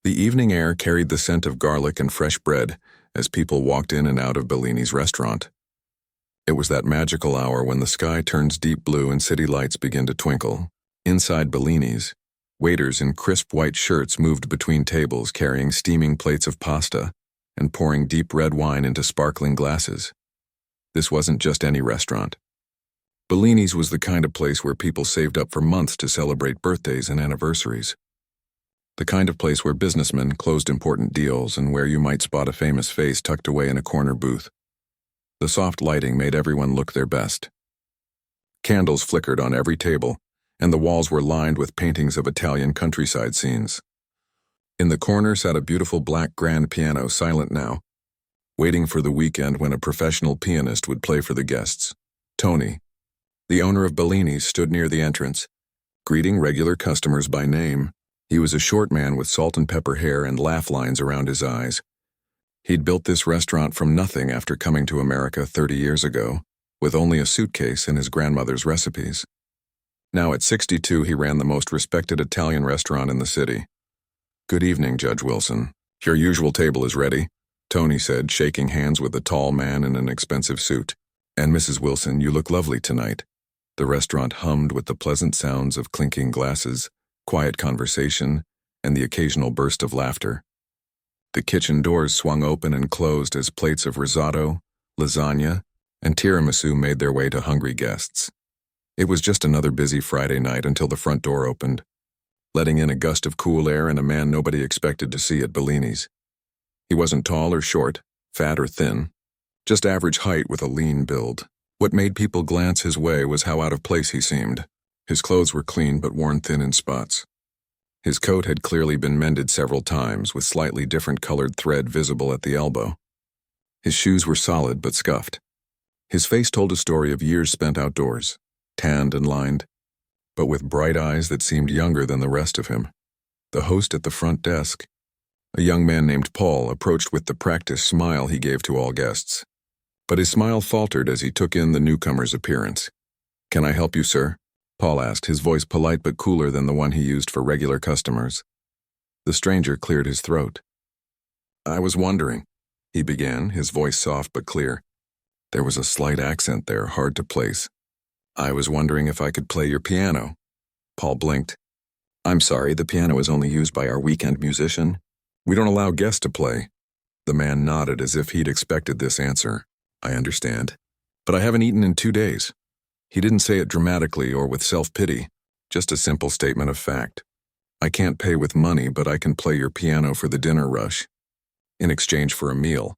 The evening air carried the scent of garlic and fresh bread as people walked in and out of Bellini's restaurant. It was that magical hour when the sky turns deep blue and city lights begin to twinkle. Inside Bellini's, waiters in crisp white shirts moved between tables carrying steaming plates of pasta and pouring deep red wine into sparkling glasses. This wasn't just any restaurant. Bellini's was the kind of place where people saved up for months to celebrate birthdays and anniversaries. The kind of place where businessmen closed important deals and where you might spot a famous face tucked away in a corner booth. The soft lighting made everyone look their best. Candles flickered on every table, and the walls were lined with paintings of Italian countryside scenes. In the corner sat a beautiful black grand piano, silent now, waiting for the weekend when a professional pianist would play for the guests. Tony, the owner of Bellini's, stood near the entrance, greeting regular customers by name. He was a short man with salt and pepper hair and laugh lines around his eyes. He'd built this restaurant from nothing after coming to America 30 years ago, with only a suitcase and his grandmother's recipes. Now at 62, he ran the most respected Italian restaurant in the city. "Good evening, Judge Wilson. Your usual table is ready," Tony said, shaking hands with a tall man in an expensive suit. "And Mrs. Wilson, you look lovely tonight." The restaurant hummed with the pleasant sounds of clinking glasses, quiet conversation, and the occasional burst of laughter. The kitchen doors swung open and closed as plates of risotto, lasagna, and tiramisu made their way to hungry guests. It was just another busy Friday night until the front door opened, letting in a gust of cool air and a man nobody expected to see at Bellini's. He wasn't tall or short, fat or thin, just average height with a lean build. What made people glance his way was how out of place he seemed. His clothes were clean but worn thin in spots. His coat had clearly been mended several times, with slightly different colored thread visible at the elbow. His shoes were solid but scuffed. His face told a story of years spent outdoors, tanned and lined, but with bright eyes that seemed younger than the rest of him. The host at the front desk, a young man named Paul, approached with the practiced smile he gave to all guests. But his smile faltered as he took in the newcomer's appearance. "Can I help you, sir?" Paul asked, his voice polite but cooler than the one he used for regular customers. The stranger cleared his throat. "I was wondering," he began, his voice soft but clear. There was a slight accent there, hard to place. "I was wondering if I could play your piano." Paul blinked. "I'm sorry, the piano is only used by our weekend musician. We don't allow guests to play." The man nodded as if he'd expected this answer. "I understand. But I haven't eaten in 2 days." He didn't say it dramatically or with self-pity, just a simple statement of fact. "I can't pay with money, but I can play your piano for the dinner rush, in exchange for a meal."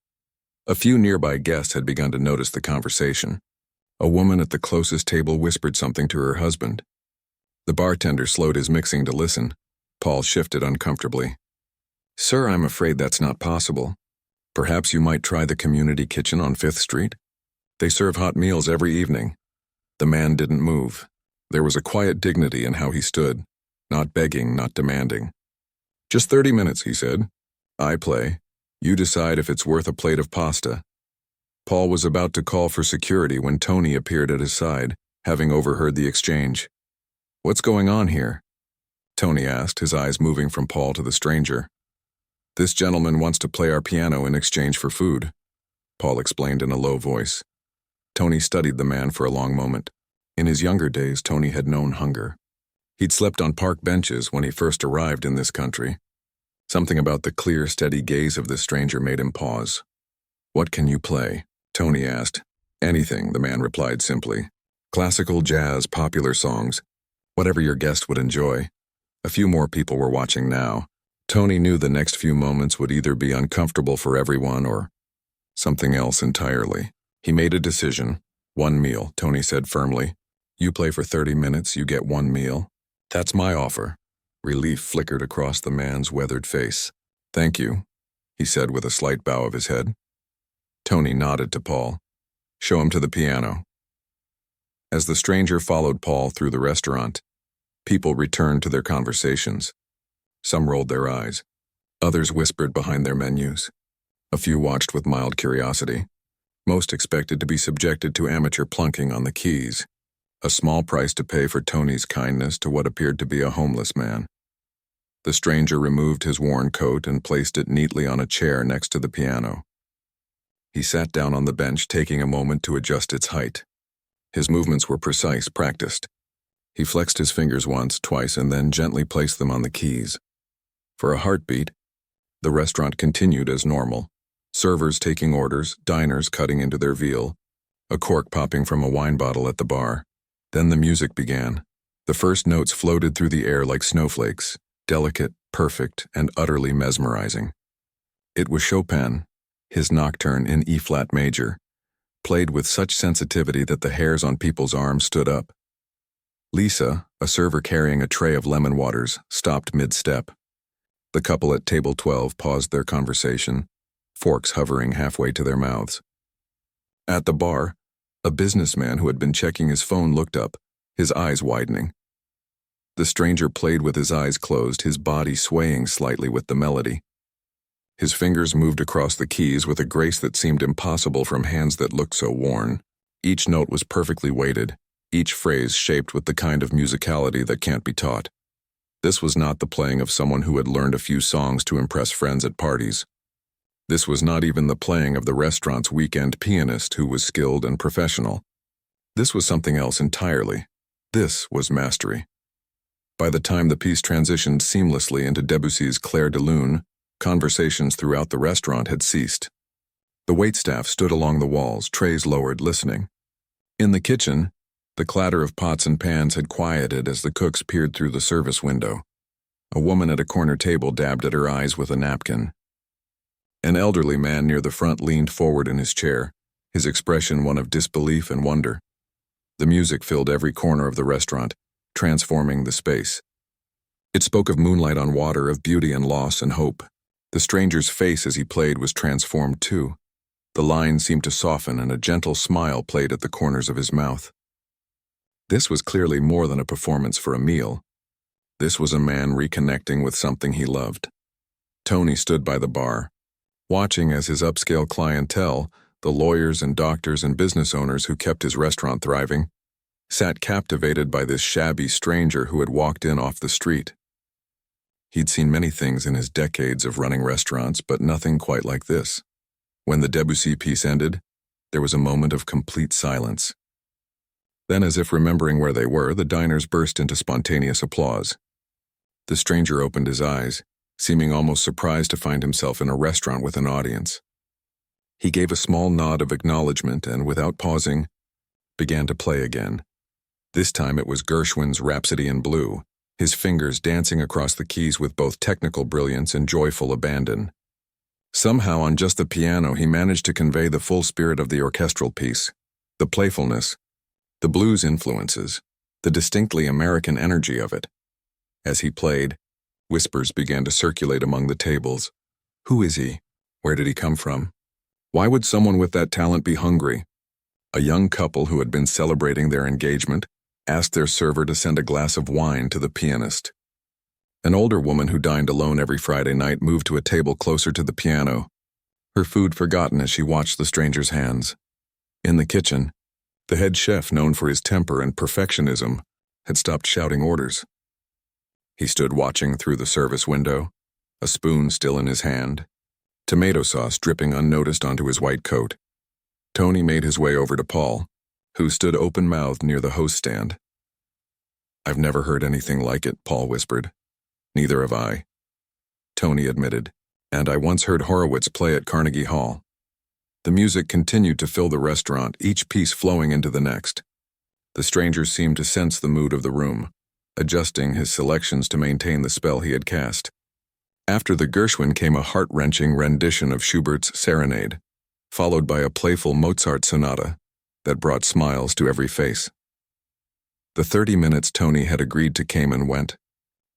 A few nearby guests had begun to notice the conversation. A woman at the closest table whispered something to her husband. The bartender slowed his mixing to listen. Paul shifted uncomfortably. "Sir, I'm afraid that's not possible. Perhaps you might try the community kitchen on 5th Street. They serve hot meals every evening." The man didn't move. There was a quiet dignity in how he stood, not begging, not demanding. "Just 30 minutes, he said. "I play. You decide if it's worth a plate of pasta." Paul was about to call for security when Tony appeared at his side, having overheard the exchange. "What's going on here?" Tony asked, his eyes moving from Paul to the stranger. "This gentleman wants to play our piano in exchange for food," Paul explained in a low voice. Tony studied the man for a long moment. In his younger days, Tony had known hunger. He'd slept on park benches when he first arrived in this country. Something about the clear, steady gaze of this stranger made him pause. "What can you play?" Tony asked. "Anything," the man replied simply. "Classical, jazz, popular songs. Whatever your guest would enjoy." A few more people were watching now. Tony knew the next few moments would either be uncomfortable for everyone or something else entirely. He made a decision. "1 meal," Tony said firmly. "You play for 30 minutes, you get 1 meal. That's my offer." Relief flickered across the man's weathered face. "Thank you," he said with a slight bow of his head. Tony nodded to Paul. "Show him to the piano." As the stranger followed Paul through the restaurant, people returned to their conversations. Some rolled their eyes. Others whispered behind their menus. A few watched with mild curiosity. Most expected to be subjected to amateur plunking on the keys, a small price to pay for Tony's kindness to what appeared to be a homeless man. The stranger removed his worn coat and placed it neatly on a chair next to the piano. He sat down on the bench, taking a moment to adjust its height. His movements were precise, practiced. He flexed his fingers once, twice, and then gently placed them on the keys. For a heartbeat, the restaurant continued as normal. Servers taking orders, diners cutting into their veal, a cork popping from a wine bottle at the bar. Then the music began. The first notes floated through the air like snowflakes, delicate, perfect, and utterly mesmerizing. It was Chopin, his nocturne in E-flat major, played with such sensitivity that the hairs on people's arms stood up. Lisa, a server carrying a tray of lemon waters, stopped mid-step. The couple at table 12 paused their conversation, forks hovering halfway to their mouths. At the bar, a businessman who had been checking his phone looked up, his eyes widening. The stranger played with his eyes closed, his body swaying slightly with the melody. His fingers moved across the keys with a grace that seemed impossible from hands that looked so worn. Each note was perfectly weighted, each phrase shaped with the kind of musicality that can't be taught. This was not the playing of someone who had learned a few songs to impress friends at parties. This was not even the playing of the restaurant's weekend pianist who was skilled and professional. This was something else entirely. This was mastery. By the time the piece transitioned seamlessly into Debussy's Clair de Lune, conversations throughout the restaurant had ceased. The waitstaff stood along the walls, trays lowered, listening. In the kitchen, the clatter of pots and pans had quieted as the cooks peered through the service window. A woman at a corner table dabbed at her eyes with a napkin. An elderly man near the front leaned forward in his chair, his expression one of disbelief and wonder. The music filled every corner of the restaurant, transforming the space. It spoke of moonlight on water, of beauty and loss and hope. The stranger's face as he played was transformed too. The lines seemed to soften and a gentle smile played at the corners of his mouth. This was clearly more than a performance for a meal. This was a man reconnecting with something he loved. Tony stood by the bar, watching as his upscale clientele, the lawyers and doctors and business owners who kept his restaurant thriving, sat captivated by this shabby stranger who had walked in off the street. He'd seen many things in his decades of running restaurants, but nothing quite like this. When the Debussy piece ended, there was a moment of complete silence. Then, as if remembering where they were, the diners burst into spontaneous applause. The stranger opened his eyes, seeming almost surprised to find himself in a restaurant with an audience. He gave a small nod of acknowledgement and, without pausing, began to play again. This time it was Gershwin's Rhapsody in Blue, his fingers dancing across the keys with both technical brilliance and joyful abandon. Somehow, on just the piano, he managed to convey the full spirit of the orchestral piece, the playfulness, the blues influences, the distinctly American energy of it. As he played, whispers began to circulate among the tables. Who is he? Where did he come from? Why would someone with that talent be hungry? A young couple who had been celebrating their engagement asked their server to send a glass of wine to the pianist. An older woman who dined alone every Friday night moved to a table closer to the piano, her food forgotten as she watched the stranger's hands. In the kitchen, the head chef, known for his temper and perfectionism, had stopped shouting orders. He stood watching through the service window, a spoon still in his hand, tomato sauce dripping unnoticed onto his white coat. Tony made his way over to Paul, who stood open-mouthed near the host stand. "I've never heard anything like it," Paul whispered. "Neither have I," Tony admitted, "and I once heard Horowitz play at Carnegie Hall." The music continued to fill the restaurant, each piece flowing into the next. The stranger seemed to sense the mood of the room, adjusting his selections to maintain the spell he had cast. After the Gershwin came a heart-wrenching rendition of Schubert's Serenade, followed by a playful Mozart sonata that brought smiles to every face. The 30 minutes Tony had agreed to came and went,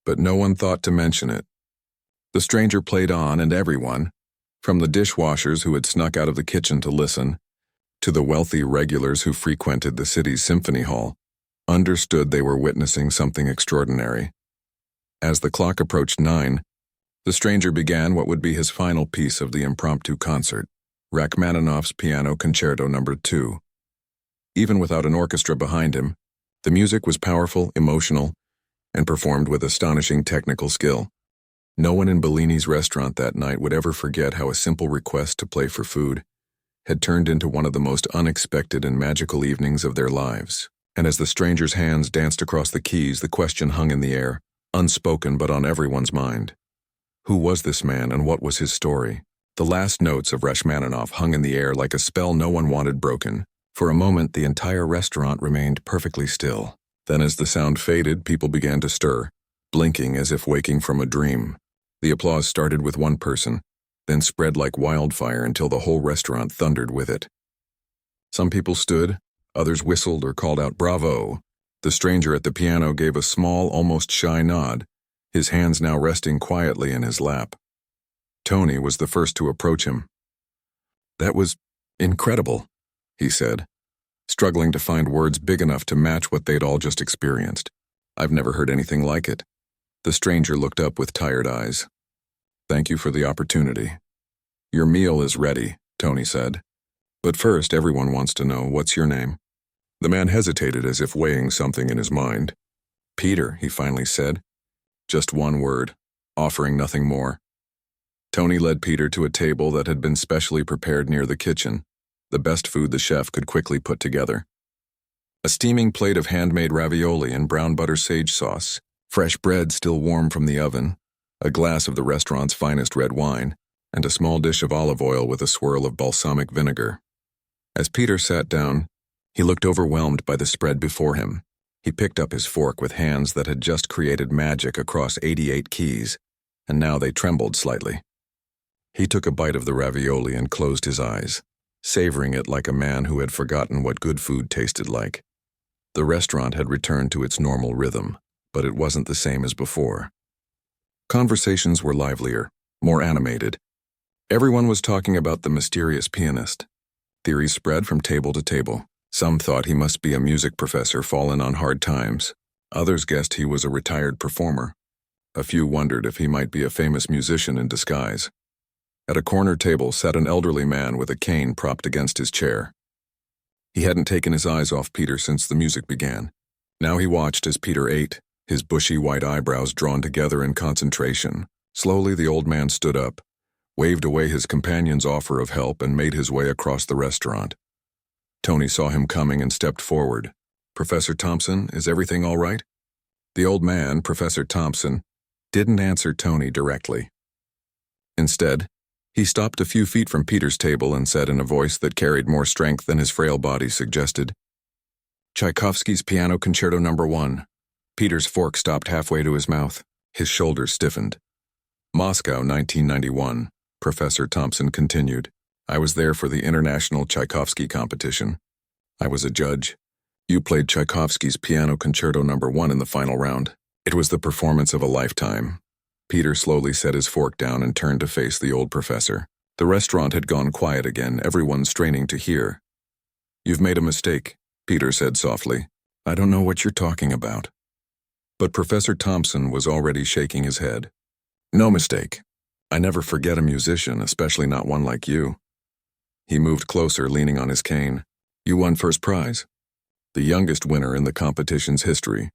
but no one thought to mention it. The stranger played on, and everyone, from the dishwashers who had snuck out of the kitchen to listen, to the wealthy regulars who frequented the city's symphony hall, understood they were witnessing something extraordinary. As the clock approached 9, the stranger began what would be his final piece of the impromptu concert, Rachmaninoff's Piano Concerto No. 2. Even without an orchestra behind him, the music was powerful, emotional, and performed with astonishing technical skill. No one in Bellini's restaurant that night would ever forget how a simple request to play for food had turned into one of the most unexpected and magical evenings of their lives. And as the stranger's hands danced across the keys, the question hung in the air, unspoken but on everyone's mind. Who was this man and what was his story? The last notes of Rachmaninoff hung in the air like a spell no one wanted broken. For a moment, the entire restaurant remained perfectly still. Then as the sound faded, people began to stir, blinking as if waking from a dream. The applause started with one person, then spread like wildfire until the whole restaurant thundered with it. Some people stood, others whistled or called out "Bravo!" The stranger at the piano gave a small, almost shy nod, his hands now resting quietly in his lap. Tony was the first to approach him. "That was incredible," he said, struggling to find words big enough to match what they'd all just experienced. "I've never heard anything like it." The stranger looked up with tired eyes. "Thank you for the opportunity. Your meal is ready," Tony said. "But first, everyone wants to know, what's your name?" The man hesitated as if weighing something in his mind. "Peter," he finally said. Just one word, offering nothing more. Tony led Peter to a table that had been specially prepared near the kitchen, the best food the chef could quickly put together. A steaming plate of handmade ravioli and brown butter sage sauce, fresh bread still warm from the oven, a glass of the restaurant's finest red wine, and a small dish of olive oil with a swirl of balsamic vinegar. As Peter sat down, he looked overwhelmed by the spread before him. He picked up his fork with hands that had just created magic across 88 keys, and now they trembled slightly. He took a bite of the ravioli and closed his eyes, savoring it like a man who had forgotten what good food tasted like. The restaurant had returned to its normal rhythm, but it wasn't the same as before. Conversations were livelier, more animated. Everyone was talking about the mysterious pianist. Theories spread from table to table. Some thought he must be a music professor fallen on hard times. Others guessed he was a retired performer. A few wondered if he might be a famous musician in disguise. At a corner table sat an elderly man with a cane propped against his chair. He hadn't taken his eyes off Peter since the music began. Now he watched as Peter ate, his bushy white eyebrows drawn together in concentration. Slowly the old man stood up, waved away his companion's offer of help, and made his way across the restaurant. Tony saw him coming and stepped forward. "Professor Thompson, is everything all right?" The old man, Professor Thompson, didn't answer Tony directly. Instead, he stopped a few feet from Peter's table and said in a voice that carried more strength than his frail body suggested, "Tchaikovsky's Piano Concerto No. 1. Peter's fork stopped halfway to his mouth. His shoulders stiffened. "Moscow, 1991, Professor Thompson continued. "I was there for the International Tchaikovsky competition. I was a judge. You played Tchaikovsky's Piano Concerto No. 1 in the final round. It was the performance of a lifetime." Peter slowly set his fork down and turned to face the old professor. The restaurant had gone quiet again, everyone straining to hear. "You've made a mistake," Peter said softly. "I don't know what you're talking about." But Professor Thompson was already shaking his head. "No mistake. I never forget a musician, especially not one like you." He moved closer, leaning on his cane. "You won first prize, the youngest winner in the competition's history,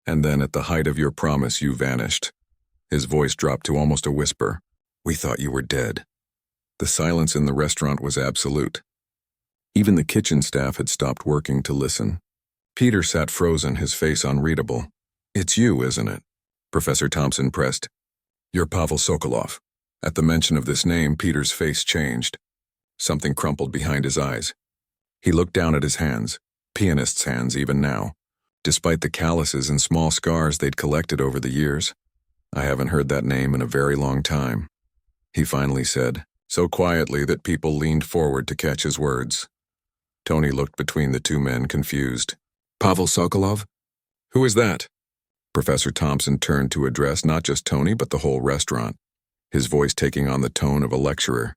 and then at the height of your promise you vanished." His voice dropped to almost a whisper. "We thought you were dead." The silence in the restaurant was absolute. Even the kitchen staff had stopped working to listen. Peter sat frozen, his face unreadable. "It's you, isn't it?" Professor Thompson pressed. "You're Pavel Sokolov." At the mention of this name, Peter's face changed. Something crumpled behind his eyes. He looked down at his hands, pianist's hands even now, despite the calluses and small scars they'd collected over the years. "I haven't heard that name in a very long time," he finally said, so quietly that people leaned forward to catch his words. Tony looked between the two men, confused. "Pavel Sokolov? Who is that?" Professor Thompson turned to address not just Tony but the whole restaurant, his voice taking on the tone of a lecturer.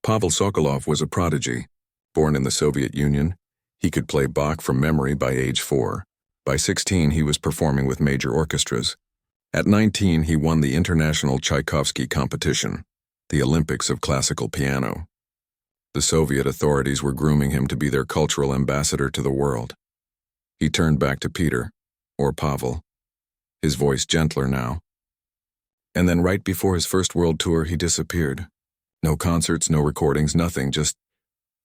Pavel Sokolov was a prodigy. Born in the Soviet Union, he could play Bach from memory by age 4. By 16, he was performing with major orchestras. At 19, he won the International Tchaikovsky competition, the Olympics of classical piano. The Soviet authorities were grooming him to be their cultural ambassador to the world. He turned back to Peter, or Pavel, his voice gentler now. And then right before his first world tour, he disappeared. No concerts, no recordings, nothing, just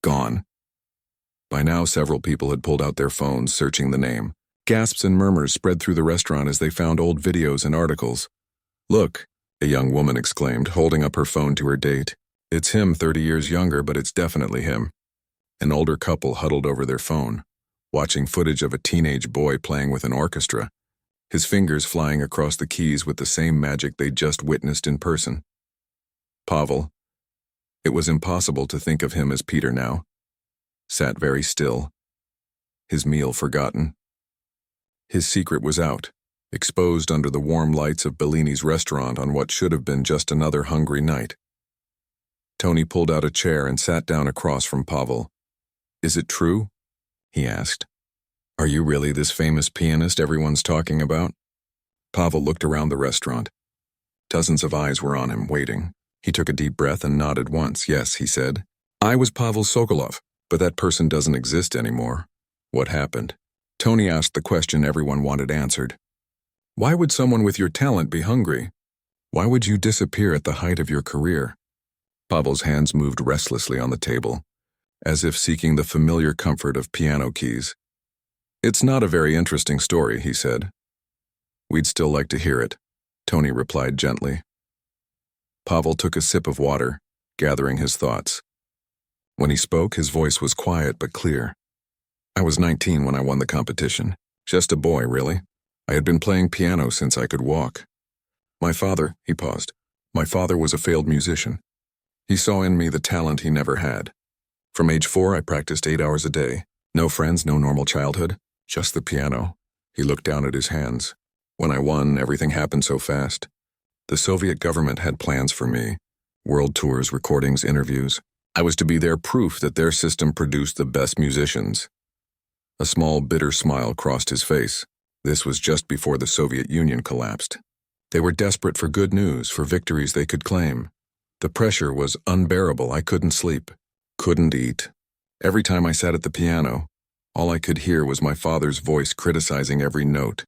gone. By now, several people had pulled out their phones, searching the name. Gasps and murmurs spread through the restaurant as they found old videos and articles. "Look," a young woman exclaimed, holding up her phone to her date. "It's him, 30 years younger, but it's definitely him." An older couple huddled over their phone, watching footage of a teenage boy playing with an orchestra, his fingers flying across the keys with the same magic they'd just witnessed in person. Pavel, it was impossible to think of him as Peter now, sat very still, his meal forgotten. His secret was out, exposed under the warm lights of Bellini's restaurant on what should have been just another hungry night. Tony pulled out a chair and sat down across from Pavel. "Is it true?" he asked. "Are you really this famous pianist everyone's talking about?" Pavel looked around the restaurant. Dozens of eyes were on him, waiting. He took a deep breath and nodded once. "Yes," he said. "I was Pavel Sokolov, but that person doesn't exist anymore." "What happened?" Tony asked the question everyone wanted answered. "Why would someone with your talent be hungry? Why would you disappear at the height of your career?" Pavel's hands moved restlessly on the table, as if seeking the familiar comfort of piano keys. "It's not a very interesting story," he said. "We'd still like to hear it," Tony replied gently. Pavel took a sip of water, gathering his thoughts. When he spoke, his voice was quiet but clear. "I was 19 when I won the competition. Just a boy, really. I had been playing piano since I could walk. My father," he paused, "my father was a failed musician. He saw in me the talent he never had. From age 4, I practiced 8 hours a day. No friends, no normal childhood, just the piano." He looked down at his hands. "When I won, everything happened so fast. The Soviet government had plans for me. World tours, recordings, interviews. I was to be their proof that their system produced the best musicians." A small, bitter smile crossed his face. This was just before the Soviet Union collapsed. They were desperate for good news, for victories they could claim. The pressure was unbearable. I couldn't sleep, couldn't eat. Every time I sat at the piano, all I could hear was my father's voice criticizing every note.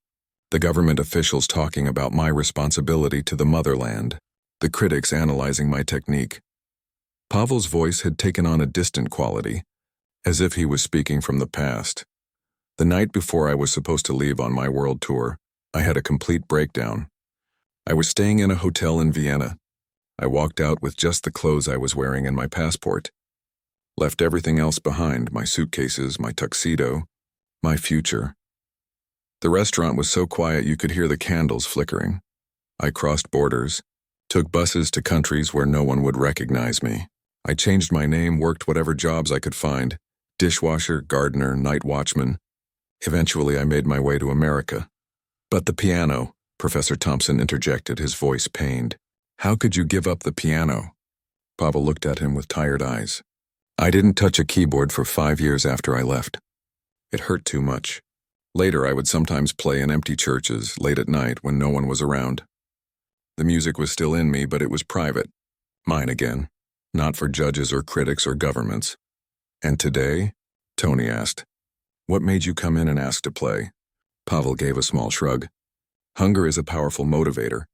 The government officials talking about my responsibility to the motherland. The critics analyzing my technique. Pavel's voice had taken on a distant quality, as if he was speaking from the past. The night before I was supposed to leave on my world tour, I had a complete breakdown. I was staying in a hotel in Vienna. I walked out with just the clothes I was wearing and my passport. Left everything else behind, my suitcases, my tuxedo, my future. The restaurant was so quiet you could hear the candles flickering. I crossed borders, took buses to countries where no one would recognize me. I changed my name, worked whatever jobs I could find, dishwasher, gardener, night watchman. Eventually, I made my way to America. "But the piano," Professor Thompson interjected, his voice pained. "How could you give up the piano?" Pavel looked at him with tired eyes. "I didn't touch a keyboard for 5 years after I left. It hurt too much. Later, I would sometimes play in empty churches, late at night when no one was around. The music was still in me, but it was private. Mine again. Not for judges or critics or governments." "And today?" Tony asked. "What made you come in and ask to play?" Pavel gave a small shrug. "Hunger is a powerful motivator.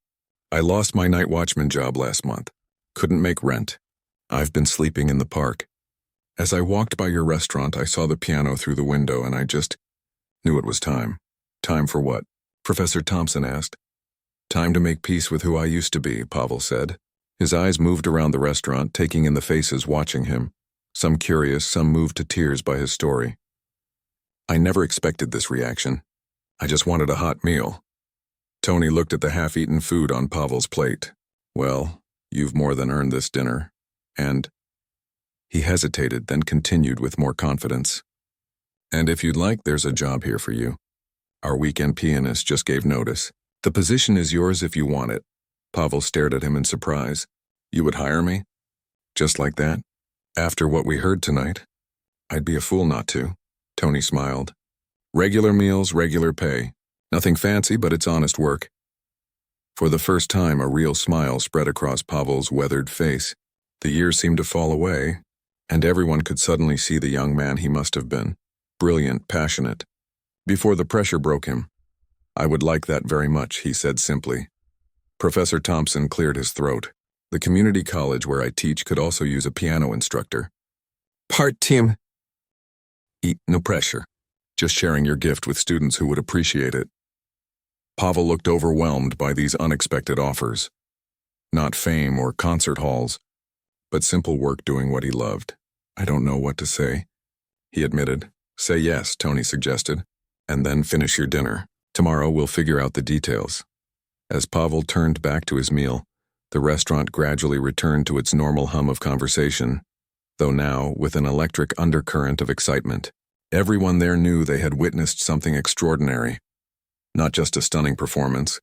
I lost my night watchman job last month. Couldn't make rent. I've been sleeping in the park. As I walked by your restaurant, I saw the piano through the window and I just knew it was time." "Time for what?" Professor Thompson asked. "Time to make peace with who I used to be," Pavel said. His eyes moved around the restaurant, taking in the faces watching him, some curious, some moved to tears by his story. "I never expected this reaction. I just wanted a hot meal." Tony looked at the half-eaten food on Pavel's plate. "Well, you've more than earned this dinner, and—" He hesitated, then continued with more confidence. "And if you'd like, there's a job here for you. Our weekend pianist just gave notice. The position is yours if you want it." Pavel stared at him in surprise. "You would hire me? Just like that? After what we heard tonight? I'd be a fool not to." Tony smiled. "Regular meals, regular pay. Nothing fancy, but it's honest work." For the first time, a real smile spread across Pavel's weathered face. The years seemed to fall away, and everyone could suddenly see the young man he must have been. Brilliant, passionate. Before the pressure broke him. "I would like that very much," he said simply. Professor Thompson cleared his throat. The community college where I teach could also use a piano instructor. Part team. No pressure. Just sharing your gift with students who would appreciate it. Pavel looked overwhelmed by these unexpected offers. Not fame or concert halls, but simple work doing what he loved. I don't know what to say, he admitted. Say yes, Tony suggested, and then finish your dinner. Tomorrow we'll figure out the details. As Pavel turned back to his meal, the restaurant gradually returned to its normal hum of conversation, though now with an electric undercurrent of excitement. Everyone there knew they had witnessed something extraordinary. Not just a stunning performance,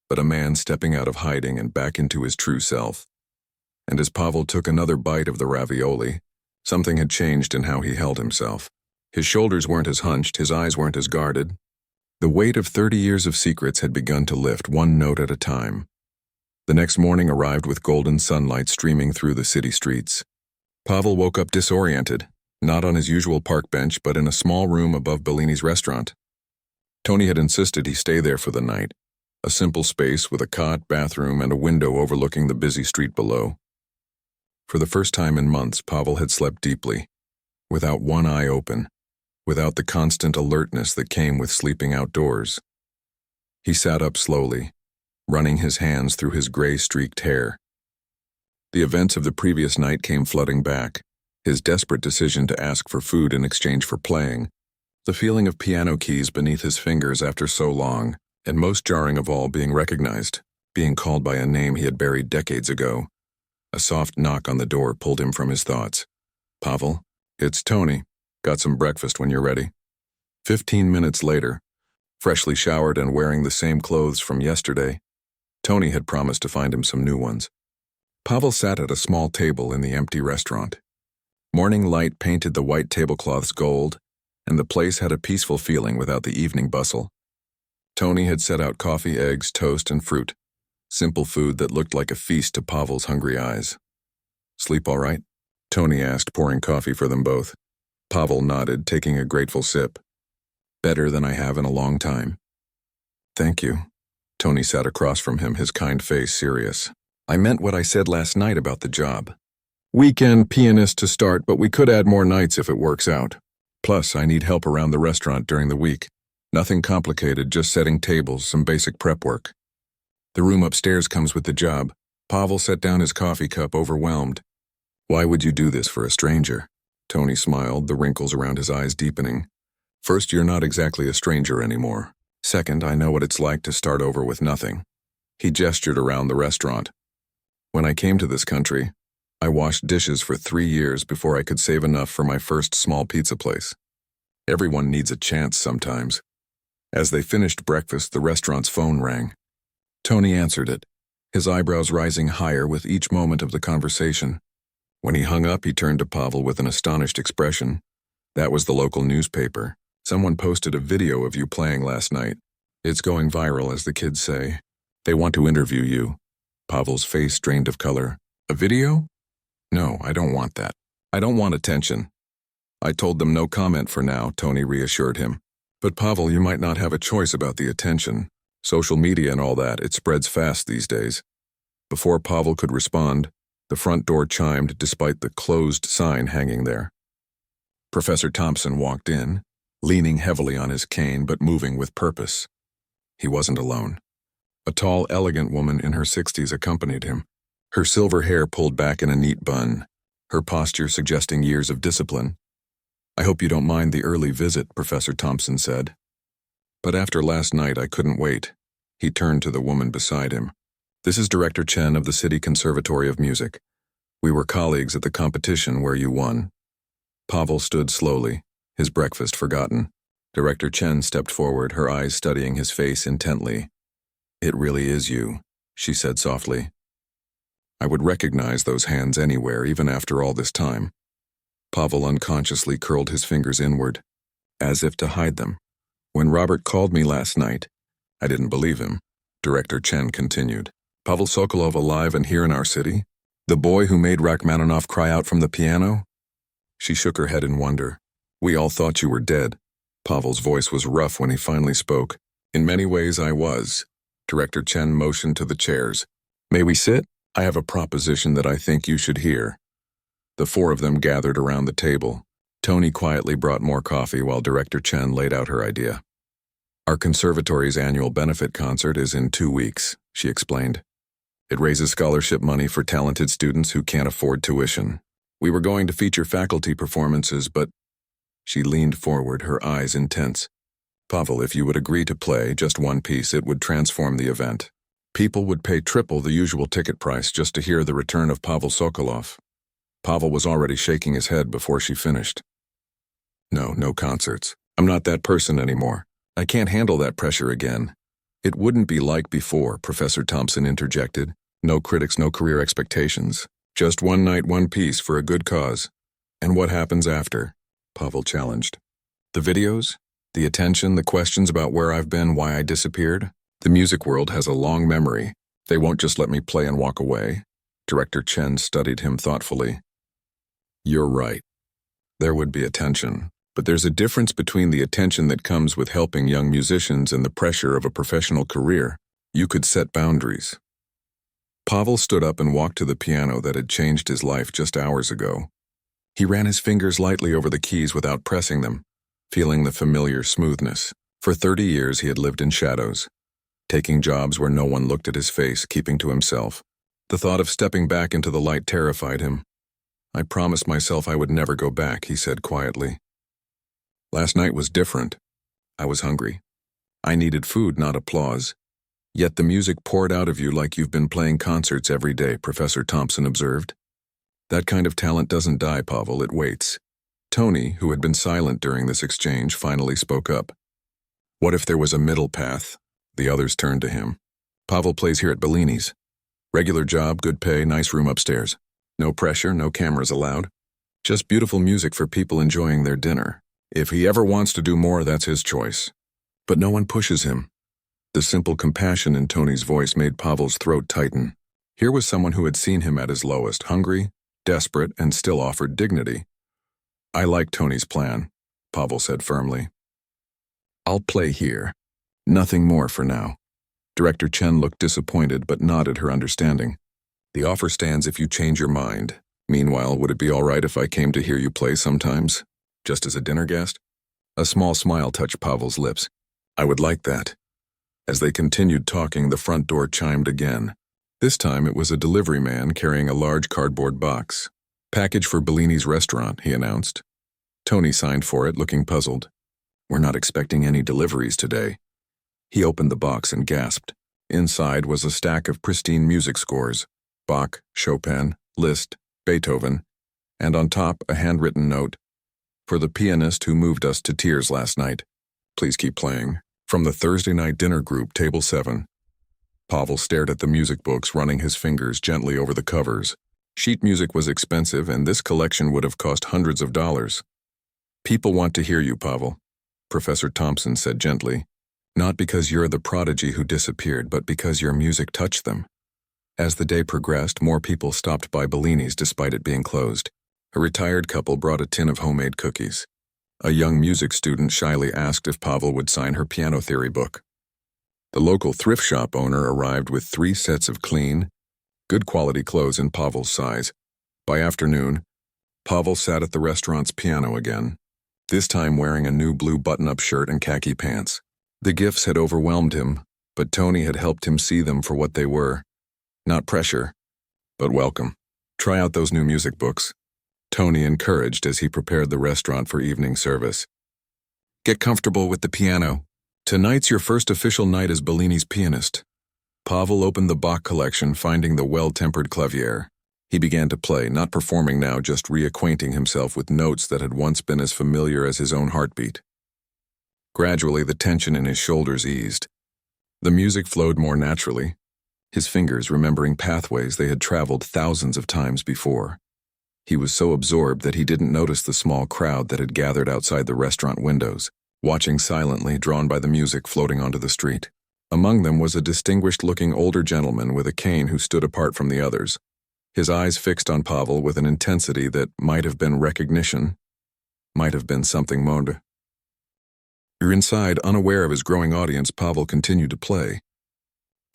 but a man stepping out of hiding and back into his true self. And as Pavel took another bite of the ravioli, something had changed in how he held himself. His shoulders weren't as hunched, his eyes weren't as guarded. The weight of 30 years of secrets had begun to lift one note at a time. The next morning arrived with golden sunlight streaming through the city streets. Pavel woke up disoriented, not on his usual park bench, but in a small room above Bellini's restaurant. Tony had insisted he stay there for the night, a simple space with a cot, bathroom, and a window overlooking the busy street below. For the first time in months, Pavel had slept deeply, without one eye open, without the constant alertness that came with sleeping outdoors. He sat up slowly, running his hands through his gray-streaked hair. The events of the previous night came flooding back, his desperate decision to ask for food in exchange for playing, the feeling of piano keys beneath his fingers after so long, and most jarring of all, being recognized, being called by a name he had buried decades ago. A soft knock on the door pulled him from his thoughts. Pavel, it's Tony. Got some breakfast when you're ready. 15 minutes later, freshly showered and wearing the same clothes from yesterday, Tony had promised to find him some new ones. Pavel sat at a small table in the empty restaurant. Morning light painted the white tablecloths gold, and the place had a peaceful feeling without the evening bustle. Tony had set out coffee, eggs, toast, and fruit, simple food that looked like a feast to Pavel's hungry eyes. Sleep all right? Tony asked, pouring coffee for them both. Pavel nodded, taking a grateful sip. Better than I have in a long time. Thank you. Tony sat across from him, his kind face serious. I meant what I said last night about the job. Weekend pianist to start, but we could add more nights if it works out. Plus, I need help around the restaurant during the week. Nothing complicated, just setting tables, some basic prep work. The room upstairs comes with the job. Pavel set down his coffee cup, overwhelmed. Why would you do this for a stranger? Tony smiled, the wrinkles around his eyes deepening. First, you're not exactly a stranger anymore. Second, I know what it's like to start over with nothing. He gestured around the restaurant. When I came to this country, I washed dishes for 3 years before I could save enough for my first small pizza place. Everyone needs a chance sometimes. As they finished breakfast, the restaurant's phone rang. Tony answered it, his eyebrows rising higher with each moment of the conversation. When he hung up, he turned to Pavel with an astonished expression. That was the local newspaper. Someone posted a video of you playing last night. It's going viral, as the kids say. They want to interview you. Pavel's face drained of color. A video? No, I don't want that. I don't want attention. I told them no comment for now, Tony reassured him. But Pavel, you might not have a choice about the attention. Social media and all that, it spreads fast these days. Before Pavel could respond, the front door chimed despite the closed sign hanging there. Professor Thompson walked in, leaning heavily on his cane but moving with purpose. He wasn't alone. A tall, elegant woman in her 60s accompanied him, her silver hair pulled back in a neat bun, her posture suggesting years of discipline. I hope you don't mind the early visit, Professor Thompson said. But after last night, I couldn't wait. He turned to the woman beside him. This is Director Chen of the City Conservatory of Music. We were colleagues at the competition where you won. Pavel stood slowly, his breakfast forgotten. Director Chen stepped forward, her eyes studying his face intently. It really is you, she said softly. I would recognize those hands anywhere, even after all this time. Pavel unconsciously curled his fingers inward, as if to hide them. When Robert called me last night, I didn't believe him. Director Chen continued. Pavel Sokolov alive and here in our city? The boy who made Rachmaninoff cry out from the piano? She shook her head in wonder. We all thought you were dead. Pavel's voice was rough when he finally spoke. In many ways I was. Director Chen motioned to the chairs. May we sit? I have a proposition that I think you should hear. The four of them gathered around the table. Tony quietly brought more coffee while Director Chen laid out her idea. Our conservatory's annual benefit concert is in 2 weeks, she explained. It raises scholarship money for talented students who can't afford tuition. We were going to feature faculty performances, but... She leaned forward, her eyes intense. Pavel, if you would agree to play just one piece, it would transform the event. People would pay triple the usual ticket price just to hear the return of Pavel Sokolov. Pavel was already shaking his head before she finished. No concerts. I'm not that person anymore. I can't handle that pressure again. It wouldn't be like before, Professor Thompson interjected. No critics, no career expectations. Just one night, one piece for a good cause. And what happens after? Pavel challenged. The videos? The attention, the questions about where I've been, why I disappeared? The music world has a long memory. They won't just let me play and walk away. Director Chen studied him thoughtfully. You're right. There would be attention. But there's a difference between the attention that comes with helping young musicians and the pressure of a professional career. You could set boundaries. Pavel stood up and walked to the piano that had changed his life just hours ago. He ran his fingers lightly over the keys without pressing them, feeling the familiar smoothness. For 30 years he had lived in shadows, taking jobs where no one looked at his face, keeping to himself. The thought of stepping back into the light terrified him. I promised myself I would never go back, he said quietly. Last night was different. I was hungry. I needed food, not applause. Yet the music poured out of you like you've been playing concerts every day, Professor Thompson observed. That kind of talent doesn't die, Pavel, it waits. Tony, who had been silent during this exchange, finally spoke up. What if there was a middle path? The others turned to him. Pavel plays here at Bellini's. Regular job, good pay, nice room upstairs. No pressure, no cameras allowed. Just beautiful music for people enjoying their dinner. If he ever wants to do more, that's his choice. But no one pushes him. The simple compassion in Tony's voice made Pavel's throat tighten. Here was someone who had seen him at his lowest, hungry, desperate, and still offered dignity. I like Tony's plan, Pavel said firmly. I'll play here. Nothing more for now. Director Chen looked disappointed but nodded her understanding. The offer stands if you change your mind. Meanwhile, would it be all right if I came to hear you play sometimes? Just as a dinner guest? A small smile touched Pavel's lips. I would like that. As they continued talking, the front door chimed again. This time it was a delivery man carrying a large cardboard box. Package for Bellini's restaurant, he announced. Tony signed for it, looking puzzled. We're not expecting any deliveries today. He opened the box and gasped. Inside was a stack of pristine music scores. Bach, Chopin, Liszt, Beethoven, and on top a handwritten note. For the pianist who moved us to tears last night. Please keep playing. From the Thursday night dinner group, table 7. Pavel stared at the music books, running his fingers gently over the covers. Sheet music was expensive, and this collection would have cost hundreds of dollars. People want to hear you, Pavel, Professor Thompson said gently. Not because you're the prodigy who disappeared, but because your music touched them. As the day progressed, more people stopped by Bellini's despite it being closed. A retired couple brought a tin of homemade cookies. A young music student shyly asked if Pavel would sign her piano theory book. The local thrift shop owner arrived with 3 sets of clean, good quality clothes in Pavel's size. By afternoon, Pavel sat at the restaurant's piano again, this time wearing a new blue button-up shirt and khaki pants. The gifts had overwhelmed him, but Tony had helped him see them for what they were. Not pressure, but welcome. Try out those new music books. Tony encouraged as he prepared the restaurant for evening service. Get comfortable with the piano. Tonight's your first official night as Bellini's pianist. Pavel opened the Bach collection, finding the well-tempered clavier. He began to play, not performing now, just reacquainting himself with notes that had once been as familiar as his own heartbeat. Gradually, the tension in his shoulders eased. The music flowed more naturally, his fingers remembering pathways they had traveled thousands of times before. He was so absorbed that he didn't notice the small crowd that had gathered outside the restaurant windows, watching silently, drawn by the music floating onto the street. Among them was a distinguished-looking older gentleman with a cane who stood apart from the others, his eyes fixed on Pavel with an intensity that might have been recognition, might have been something more. Inside, unaware of his growing audience, Pavel continued to play.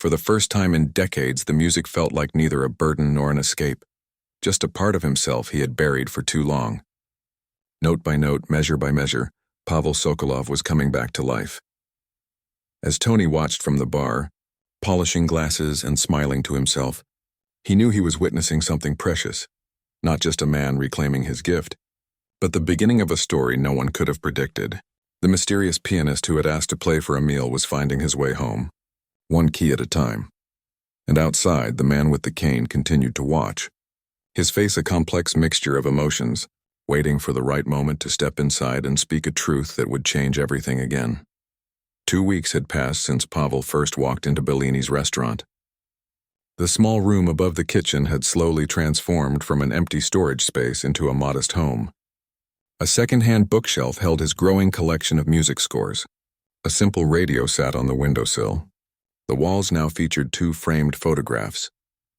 For the first time in decades, the music felt like neither a burden nor an escape, just a part of himself he had buried for too long. Note by note, measure by measure, Pavel Sokolov was coming back to life. As Tony watched from the bar, polishing glasses and smiling to himself, he knew he was witnessing something precious, not just a man reclaiming his gift, but the beginning of a story no one could have predicted. The mysterious pianist who had asked to play for a meal was finding his way home, one key at a time. And outside, the man with the cane continued to watch, his face a complex mixture of emotions, waiting for the right moment to step inside and speak a truth that would change everything again. 2 weeks had passed since Pavel first walked into Bellini's restaurant. The small room above the kitchen had slowly transformed from an empty storage space into a modest home. A second-hand bookshelf held his growing collection of music scores. A simple radio sat on the windowsill. The walls now featured 2 framed photographs,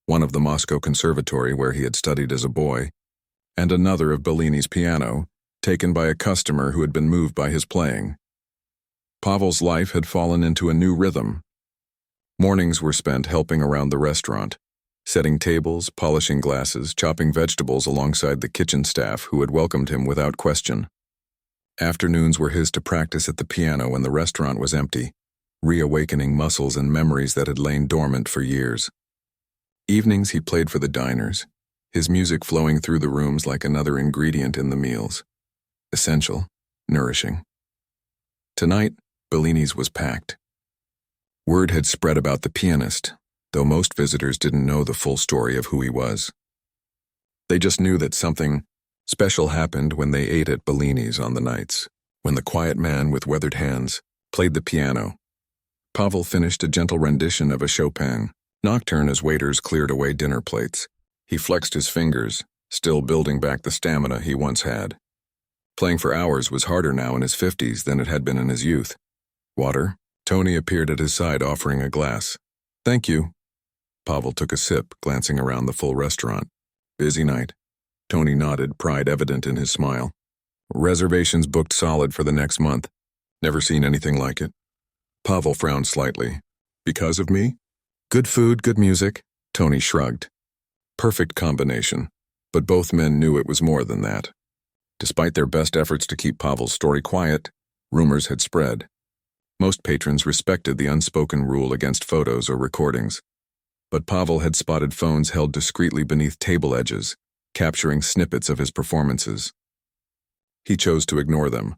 one of the Moscow Conservatory where he had studied as a boy, and another of Bellini's piano, taken by a customer who had been moved by his playing. Pavel's life had fallen into a new rhythm. Mornings were spent helping around the restaurant, setting tables, polishing glasses, chopping vegetables alongside the kitchen staff who had welcomed him without question. Afternoons were his to practice at the piano when the restaurant was empty, reawakening muscles and memories that had lain dormant for years. Evenings he played for the diners, his music flowing through the rooms like another ingredient in the meals. Essential, nourishing. Tonight, Bellini's was packed. Word had spread about the pianist, though most visitors didn't know the full story of who he was. They just knew that something special happened when they ate at Bellini's on the nights, when the quiet man with weathered hands played the piano. Pavel finished a gentle rendition of a Chopin nocturne as waiters cleared away dinner plates. He flexed his fingers, still building back the stamina he once had. Playing for hours was harder now in his 50s than it had been in his youth. Water? Tony appeared at his side offering a glass. Thank you. Pavel took a sip, glancing around the full restaurant. Busy night. Tony nodded, pride evident in his smile. Reservations booked solid for the next month. Never seen anything like it. Pavel frowned slightly. Because of me? Good food, good music. Tony shrugged. Perfect combination. But both men knew it was more than that. Despite their best efforts to keep Pavel's story quiet, rumors had spread. Most patrons respected the unspoken rule against photos or recordings. But Pavel had spotted phones held discreetly beneath table edges, capturing snippets of his performances. He chose to ignore them,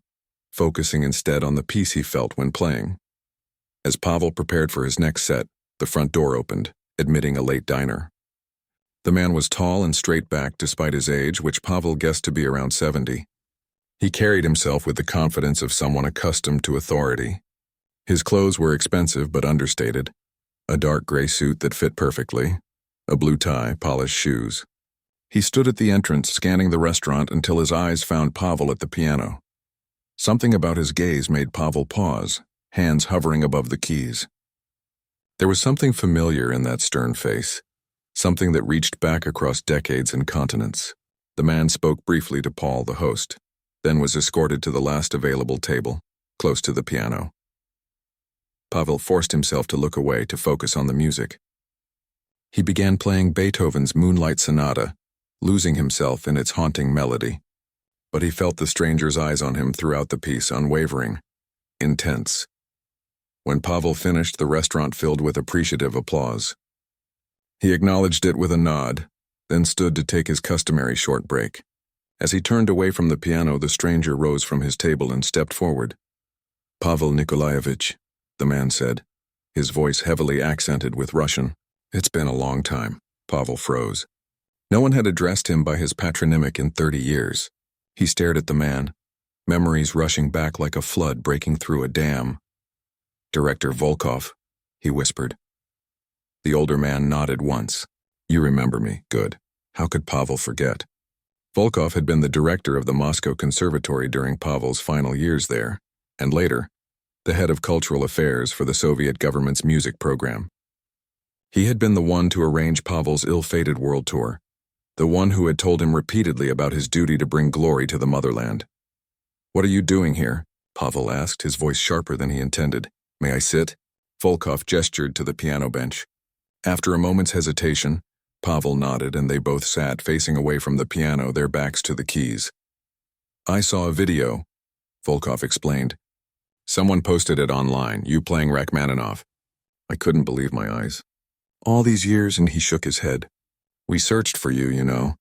focusing instead on the peace he felt when playing. As Pavel prepared for his next set, the front door opened, admitting a late diner. The man was tall and straight-backed despite his age, which Pavel guessed to be around 70. He carried himself with the confidence of someone accustomed to authority. His clothes were expensive but understated. A dark gray suit that fit perfectly, a blue tie, polished shoes. He stood at the entrance, scanning the restaurant until his eyes found Pavel at the piano. Something about his gaze made Pavel pause, hands hovering above the keys. There was something familiar in that stern face, something that reached back across decades and continents. The man spoke briefly to Paul, the host, then was escorted to the last available table, close to the piano. Pavel forced himself to look away to focus on the music. He began playing Beethoven's Moonlight Sonata, losing himself in its haunting melody. But he felt the stranger's eyes on him throughout the piece, unwavering, intense. When Pavel finished, the restaurant filled with appreciative applause. He acknowledged it with a nod, then stood to take his customary short break. As he turned away from the piano, the stranger rose from his table and stepped forward. Pavel Nikolaevich, the man said, his voice heavily accented with Russian. It's been a long time. Pavel froze. No one had addressed him by his patronymic in 30 years. He stared at the man, memories rushing back like a flood breaking through a dam. Director Volkov, he whispered. The older man nodded once. You remember me, good. How could Pavel forget? Volkov had been the director of the Moscow Conservatory during Pavel's final years there, and later, the head of cultural affairs for the Soviet government's music program. He had been the one to arrange Pavel's ill-fated world tour, the one who had told him repeatedly about his duty to bring glory to the motherland. What are you doing here? Pavel asked, his voice sharper than he intended. May I sit? Volkov gestured to the piano bench. After a moment's hesitation, Pavel nodded and they both sat facing away from the piano, their backs to the keys. I saw a video, Volkov explained. Someone posted it online, you playing Rachmaninoff. I couldn't believe my eyes. All these years, and he shook his head. We searched for you, you know,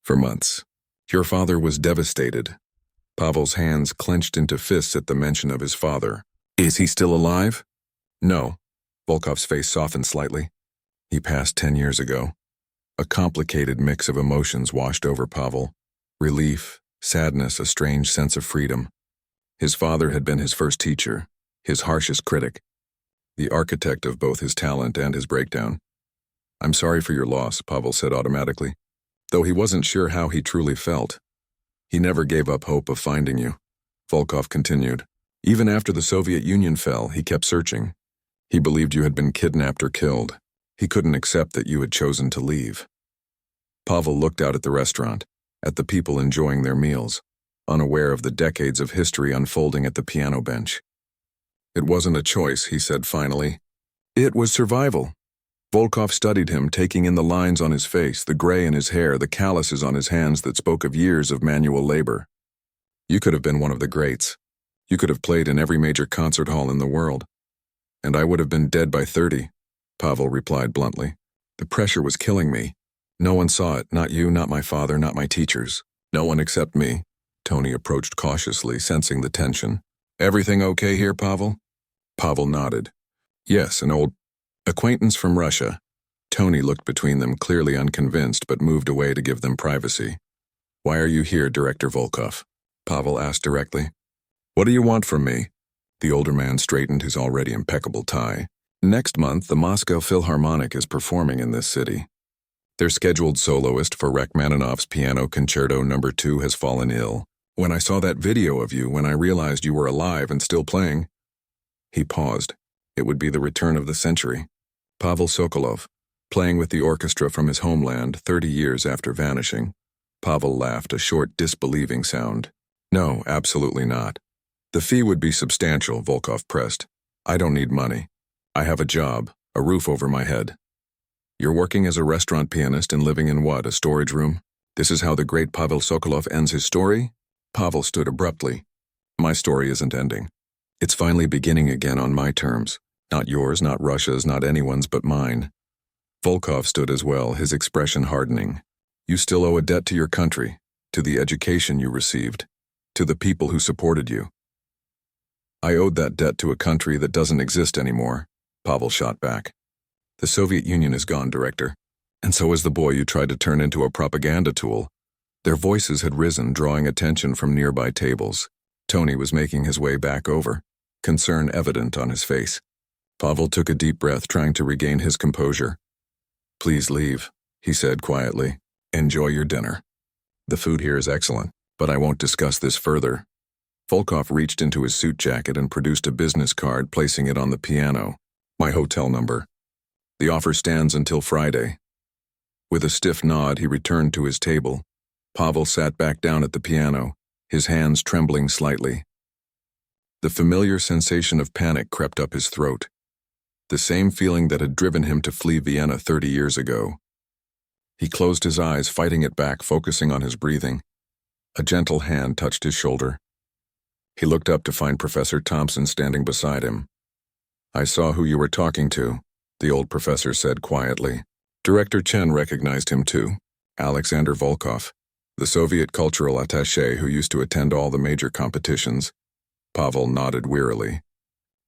for months. Your father was devastated. Pavel's hands clenched into fists at the mention of his father. Is he still alive? No. Volkov's face softened slightly. He passed 10 years ago. A complicated mix of emotions washed over Pavel. Relief, sadness, a strange sense of freedom. His father had been his first teacher, his harshest critic, the architect of both his talent and his breakdown. I'm sorry for your loss, Pavel said automatically, though he wasn't sure how he truly felt. He never gave up hope of finding you, Volkov continued. Even after the Soviet Union fell, he kept searching. He believed you had been kidnapped or killed. He couldn't accept that you had chosen to leave. Pavel looked out at the restaurant, at the people enjoying their meals, unaware of the decades of history unfolding at the piano bench. It wasn't a choice, he said finally. It was survival. Volkov studied him, taking in the lines on his face, the gray in his hair, the calluses on his hands that spoke of years of manual labor. You could have been one of the greats. You could have played in every major concert hall in the world. And I would have been dead by 30, Pavel replied bluntly. The pressure was killing me. No one saw it, not you, not my father, not my teachers. No one except me. Tony approached cautiously, sensing the tension. Everything okay here, Pavel? Pavel nodded. Yes, an old acquaintance from Russia. Tony looked between them, clearly unconvinced, but moved away to give them privacy. Why are you here, Director Volkov? Pavel asked directly. What do you want from me? The older man straightened his already impeccable tie. Next month, the Moscow Philharmonic is performing in this city. Their scheduled soloist for Rachmaninoff's Piano Concerto No. 2 has fallen ill. When I saw that video of you, when I realized you were alive and still playing. He paused. It would be the return of the century. Pavel Sokolov, playing with the orchestra from his homeland 30 years after vanishing. Pavel laughed, a short, disbelieving sound. No, absolutely not. The fee would be substantial, Volkov pressed. I don't need money. I have a job, a roof over my head. You're working as a restaurant pianist and living in what, a storage room? This is how the great Pavel Sokolov ends his story? Pavel stood abruptly. My story isn't ending. It's finally beginning again on my terms. Not yours, not Russia's, not anyone's but mine. Volkov stood as well, his expression hardening. You still owe a debt to your country, to the education you received, to the people who supported you. I owed that debt to a country that doesn't exist anymore, Pavel shot back. The Soviet Union is gone, Director. And so is the boy you tried to turn into a propaganda tool. Their voices had risen, drawing attention from nearby tables. Tony was making his way back over, concern evident on his face. Pavel took a deep breath, trying to regain his composure. Please leave, he said quietly. Enjoy your dinner. The food here is excellent, but I won't discuss this further. Volkov reached into his suit jacket and produced a business card, placing it on the piano. My hotel number. The offer stands until Friday. With a stiff nod, he returned to his table. Pavel sat back down at the piano, his hands trembling slightly. The familiar sensation of panic crept up his throat. The same feeling that had driven him to flee Vienna 30 years ago. He closed his eyes, fighting it back, focusing on his breathing. A gentle hand touched his shoulder. He looked up to find Professor Thompson standing beside him. I saw who you were talking to, the old professor said quietly. Director Chen recognized him too, Alexander Volkov, the Soviet cultural attaché who used to attend all the major competitions. Pavel nodded wearily.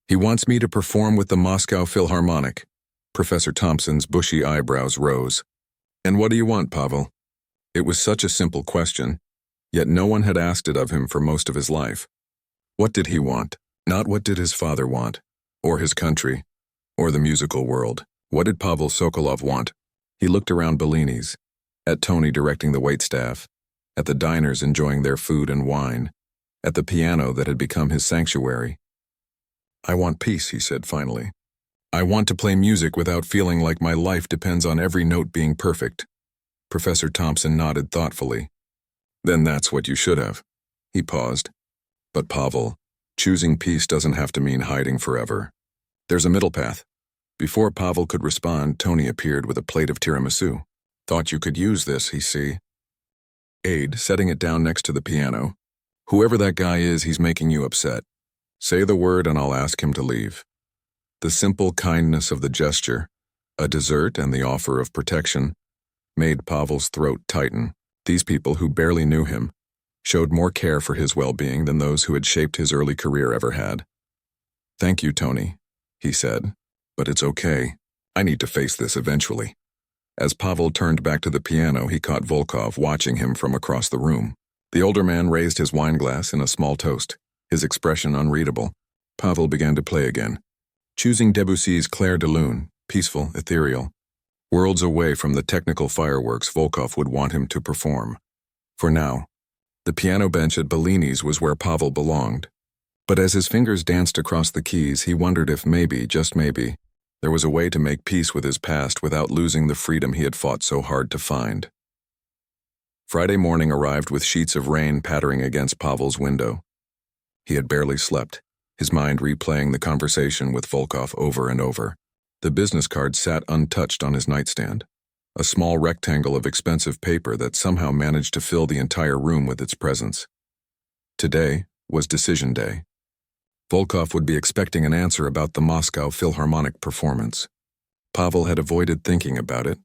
He wants me to perform with the Moscow Philharmonic. Professor Thompson's bushy eyebrows rose. And what do you want, Pavel? It was such a simple question, yet no one had asked it of him for most of his life. What did he want? Not what did his father want, or his country, or the musical world. What did Pavel Sokolov want? He looked around Bellini's, at Tony directing the waitstaff, at the diners enjoying their food and wine, at the piano that had become his sanctuary. I want peace, he said finally. I want to play music without feeling like my life depends on every note being perfect. Professor Thompson nodded thoughtfully. Then that's what you should have. He paused. But Pavel, choosing peace doesn't have to mean hiding forever. There's a middle path. Before Pavel could respond, Tony appeared with a plate of tiramisu. Thought you could use this, he see. Aide, setting it down next to the piano. Whoever that guy is, he's making you upset. Say the word and I'll ask him to leave. The simple kindness of the gesture, a dessert and the offer of protection, made Pavel's throat tighten. These people who barely knew him showed more care for his well-being than those who had shaped his early career ever had. Thank you, Tony, he said, but it's okay. I need to face this eventually. As Pavel turned back to the piano, he caught Volkov watching him from across the room. The older man raised his wineglass in a small toast, his expression unreadable. Pavel began to play again, choosing Debussy's Clair de Lune, peaceful, ethereal. Worlds away from the technical fireworks Volkov would want him to perform. For now, the piano bench at Bellini's was where Pavel belonged. But as his fingers danced across the keys, he wondered if maybe, just maybe, there was a way to make peace with his past without losing the freedom he had fought so hard to find. Friday morning arrived with sheets of rain pattering against Pavel's window. He had barely slept, his mind replaying the conversation with Volkov over and over. The business card sat untouched on his nightstand, a small rectangle of expensive paper that somehow managed to fill the entire room with its presence. Today was decision day. Volkov would be expecting an answer about the Moscow Philharmonic performance. Pavel had avoided thinking about it,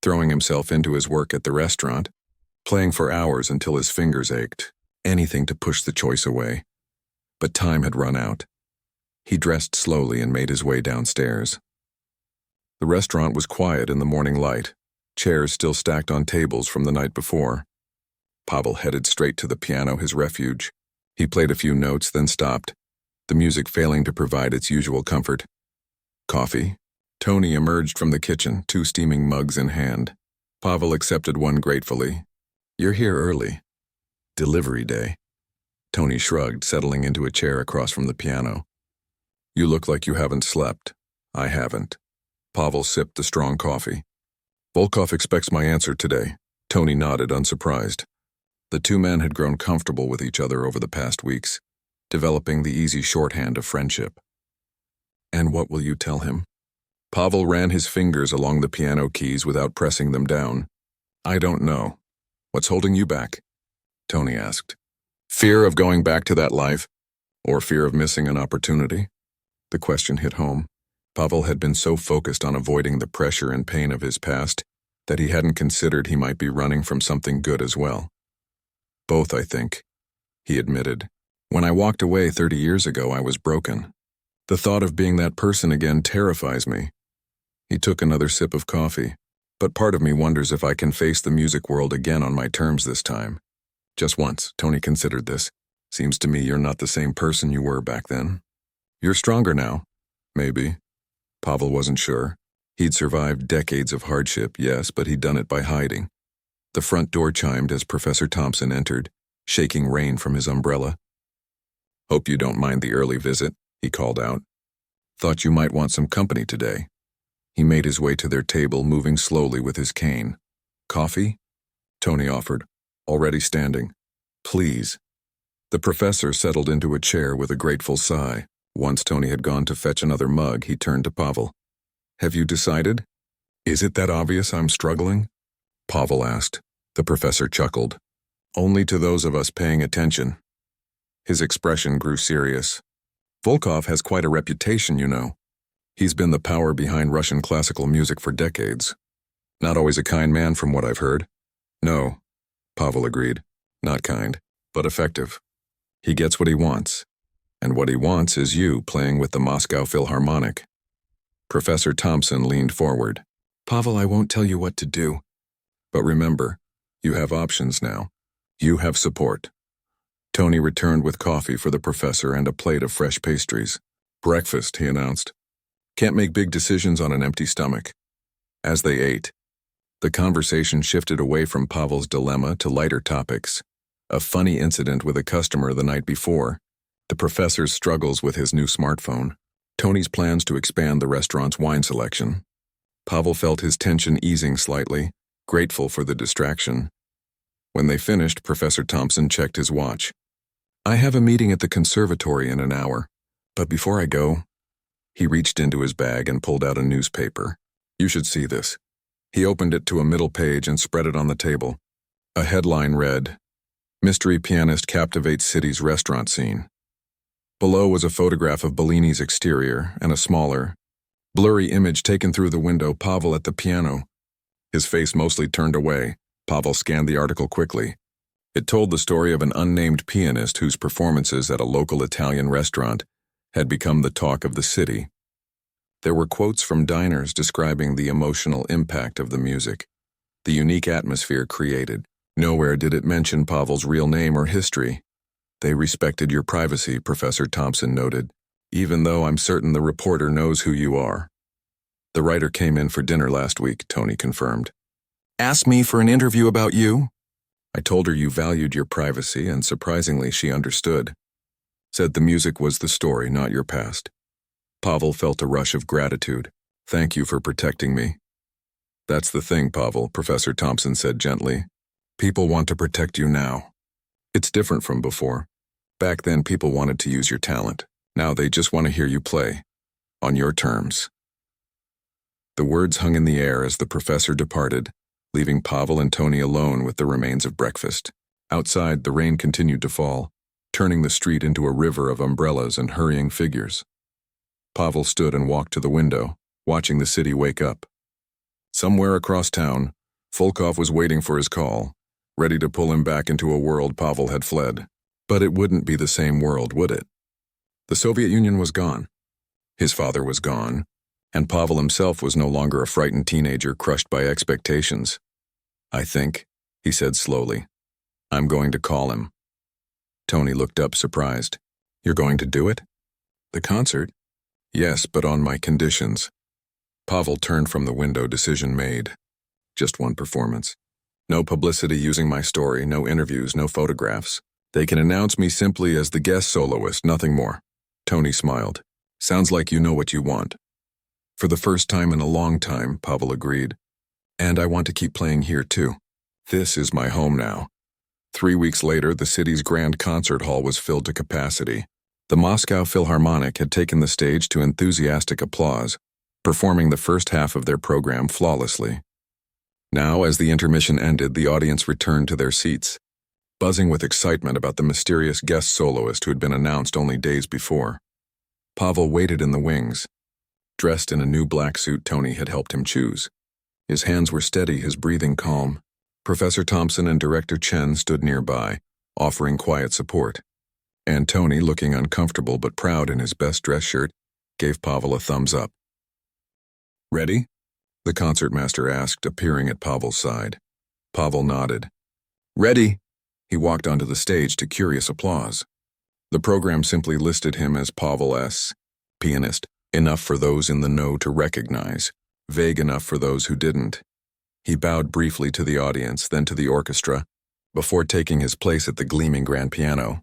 throwing himself into his work at the restaurant, playing for hours until his fingers ached, anything to push the choice away. But time had run out. He dressed slowly and made his way downstairs. The restaurant was quiet in the morning light, chairs still stacked on tables from the night before. Pavel headed straight to the piano, his refuge. He played a few notes, then stopped, the music failing to provide its usual comfort. Coffee. Tony emerged from the kitchen, 2 steaming mugs in hand. Pavel accepted one gratefully. You're here early. Delivery day. Tony shrugged, settling into a chair across from the piano. You look like you haven't slept. I haven't. Pavel sipped the strong coffee. Volkov expects my answer today. Tony nodded, unsurprised. The two men had grown comfortable with each other over the past weeks, developing the easy shorthand of friendship. And what will you tell him? Pavel ran his fingers along the piano keys without pressing them down. I don't know. What's holding you back? Tony asked. Fear of going back to that life? Or fear of missing an opportunity? The question hit home. Pavel had been so focused on avoiding the pressure and pain of his past that he hadn't considered he might be running from something good as well. Both, I think, he admitted. When I walked away 30 years ago, I was broken. The thought of being that person again terrifies me. He took another sip of coffee, but part of me wonders if I can face the music world again on my terms this time. Just once, Tony considered this. Seems to me you're not the same person you were back then. You're stronger now. Maybe. Pavel wasn't sure. He'd survived decades of hardship, yes, but he'd done it by hiding. The front door chimed as Professor Thompson entered, shaking rain from his umbrella. Hope you don't mind the early visit, he called out. Thought you might want some company today. He made his way to their table, moving slowly with his cane. Coffee? Tony offered, already standing. Please. The professor settled into a chair with a grateful sigh. Once Tony had gone to fetch another mug, he turned to Pavel. Have you decided? Is it that obvious I'm struggling? Pavel asked. The professor chuckled. Only to those of us paying attention. His expression grew serious. Volkov has quite a reputation, you know. He's been the power behind Russian classical music for decades. Not always a kind man from what I've heard. No, Pavel agreed. Not kind, but effective. He gets what he wants. And what he wants is you playing with the Moscow Philharmonic. Professor Thompson leaned forward. Pavel, I won't tell you what to do. But remember, you have options now. You have support. Tony returned with coffee for the professor and a plate of fresh pastries. Breakfast, he announced. Can't make big decisions on an empty stomach. As they ate, the conversation shifted away from Pavel's dilemma to lighter topics. A funny incident with a customer the night before, the professor's struggles with his new smartphone, Tony's plans to expand the restaurant's wine selection. Pavel felt his tension easing slightly, grateful for the distraction. When they finished, Professor Thompson checked his watch. I have a meeting at the conservatory in an hour, but before I go, He reached into his bag and pulled out a newspaper. You should see this. He opened it to a middle page and spread it on the table. A headline read, Mystery Pianist Captivates City's Restaurant Scene. Below was a photograph of Bellini's exterior and a smaller, blurry image taken through the window, Pavel at the piano. His face mostly turned away. Pavel scanned the article quickly. It told the story of an unnamed pianist whose performances at a local Italian restaurant had become the talk of the city. There were quotes from diners describing the emotional impact of the music, the unique atmosphere created. Nowhere did it mention Pavel's real name or history. They respected your privacy, Professor Thompson noted, even though I'm certain the reporter knows who you are. The writer came in for dinner last week, Tony confirmed. Asked me for an interview about you? I told her you valued your privacy, and surprisingly she understood. Said the music was the story, not your past. Pavel felt a rush of gratitude. Thank you for protecting me. That's the thing, Pavel, Professor Thompson said gently. People want to protect you now. It's different from before. Back then, people wanted to use your talent. Now they just want to hear you play. On your terms. The words hung in the air as the professor departed, leaving Pavel and Tony alone with the remains of breakfast. Outside, the rain continued to fall, turning the street into a river of umbrellas and hurrying figures. Pavel stood and walked to the window, watching the city wake up. Somewhere across town, Volkov was waiting for his call, ready to pull him back into a world Pavel had fled. But it wouldn't be the same world, would it? The Soviet Union was gone. His father was gone, and Pavel himself was no longer a frightened teenager crushed by expectations. I think, he said slowly, I'm going to call him. Tony looked up surprised. You're going to do it? The concert? Yes, but on my conditions. Pavel turned from the window, decision made. Just one performance. No publicity using my story, no interviews, no photographs. They can announce me simply as the guest soloist, nothing more. Tony smiled. Sounds like you know what you want. For the first time in a long time, Pavel agreed. And I want to keep playing here too. This is my home now. 3 weeks later, the city's grand concert hall was filled to capacity. The Moscow Philharmonic had taken the stage to enthusiastic applause, performing the first half of their program flawlessly. Now, as the intermission ended, the audience returned to their seats, buzzing with excitement about the mysterious guest soloist who had been announced only days before. Pavel waited in the wings, dressed in a new black suit Tony had helped him choose. His hands were steady, his breathing calm. Professor Thompson and Director Chen stood nearby, offering quiet support. And Tony, looking uncomfortable but proud in his best dress shirt, gave Pavel a thumbs up. Ready? The concertmaster asked, appearing at Pavel's side. Pavel nodded. Ready? He walked onto the stage to curious applause. The program simply listed him as Pavel S., pianist, enough for those in the know to recognize, vague enough for those who didn't. He bowed briefly to the audience, then to the orchestra, before taking his place at the gleaming grand piano.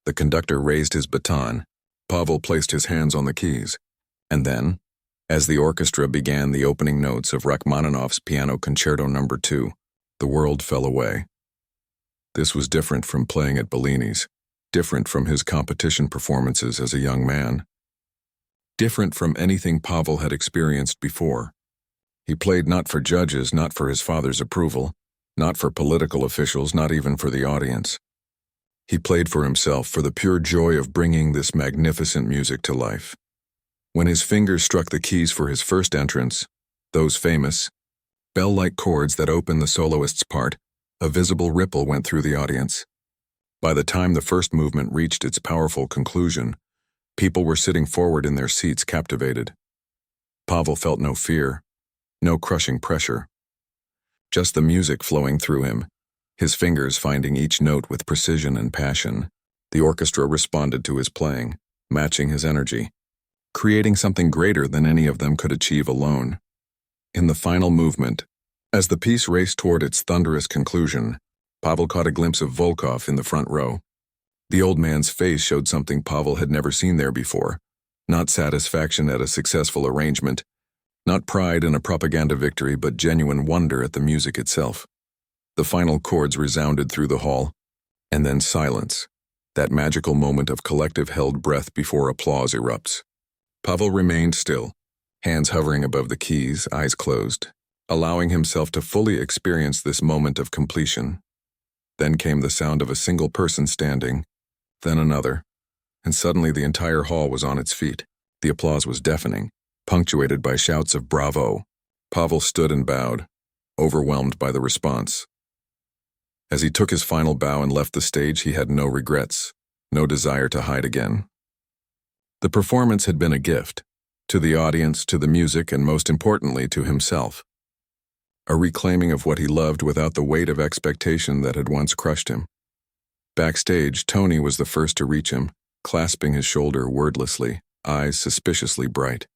The conductor raised his baton. Pavel placed his hands on the keys. And then, as the orchestra began the opening notes of Rachmaninoff's Piano Concerto No. 2, the world fell away. This was different from playing at Bellini's, different from his competition performances as a young man, different from anything Pavel had experienced before. He played not for judges, not for his father's approval, not for political officials, not even for the audience. He played for himself, for the pure joy of bringing this magnificent music to life. When his fingers struck the keys for his first entrance, those famous, bell-like chords that open the soloist's part, a visible ripple went through the audience. By the time the first movement reached its powerful conclusion, people were sitting forward in their seats, captivated. Pavel felt no fear, no crushing pressure. Just the music flowing through him, his fingers finding each note with precision and passion. The orchestra responded to his playing, matching his energy, creating something greater than any of them could achieve alone. In the final movement, as the piece raced toward its thunderous conclusion, Pavel caught a glimpse of Volkov in the front row. The old man's face showed something Pavel had never seen there before, not satisfaction at a successful arrangement, not pride in a propaganda victory, but genuine wonder at the music itself. The final chords resounded through the hall, and then silence, that magical moment of collective held breath before applause erupts. Pavel remained still, hands hovering above the keys, eyes closed, allowing himself to fully experience this moment of completion. Then came the sound of a single person standing, then another, and suddenly the entire hall was on its feet. The applause was deafening, punctuated by shouts of bravo. Pavel stood and bowed, overwhelmed by the response. As he took his final bow and left the stage, he had no regrets, no desire to hide again. The performance had been a gift, to the audience, to the music, and most importantly, to himself. A reclaiming of what he loved without the weight of expectation that had once crushed him. Backstage, Tony was the first to reach him, clasping his shoulder wordlessly, eyes suspiciously bright.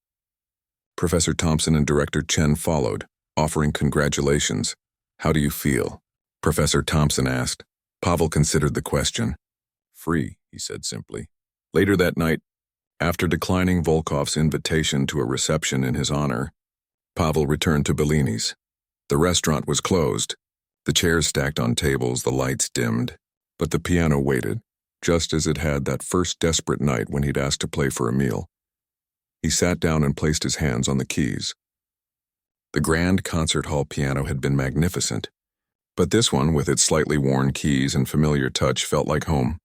Professor Thompson and Director Chen followed, offering congratulations. "How do you feel?" Professor Thompson asked. Pavel considered the question. "Free," he said simply. Later that night, after declining Volkov's invitation to a reception in his honor, Pavel returned to Bellini's. The restaurant was closed, the chairs stacked on tables, the lights dimmed, but the piano waited, just as it had that first desperate night when he'd asked to play for a meal. He sat down and placed his hands on the keys. The grand concert hall piano had been magnificent, but this one, with its slightly worn keys and familiar touch, felt like home.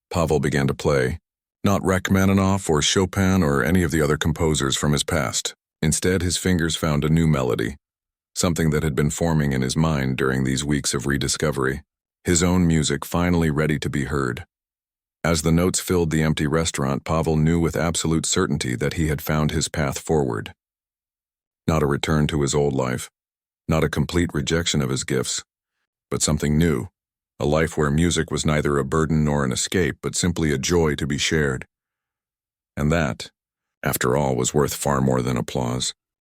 Pavel began to play, not Rachmaninoff or Chopin or any of the other composers from his past. Instead, his fingers found a new melody, something that had been forming in his mind during these weeks of rediscovery, his own music finally ready to be heard. As the notes filled the empty restaurant, Pavel knew with absolute certainty that he had found his path forward. Not a return to his old life, not a complete rejection of his gifts, but something new, a life where music was neither a burden nor an escape, but simply a joy to be shared. And that, after all, was worth far more than applause.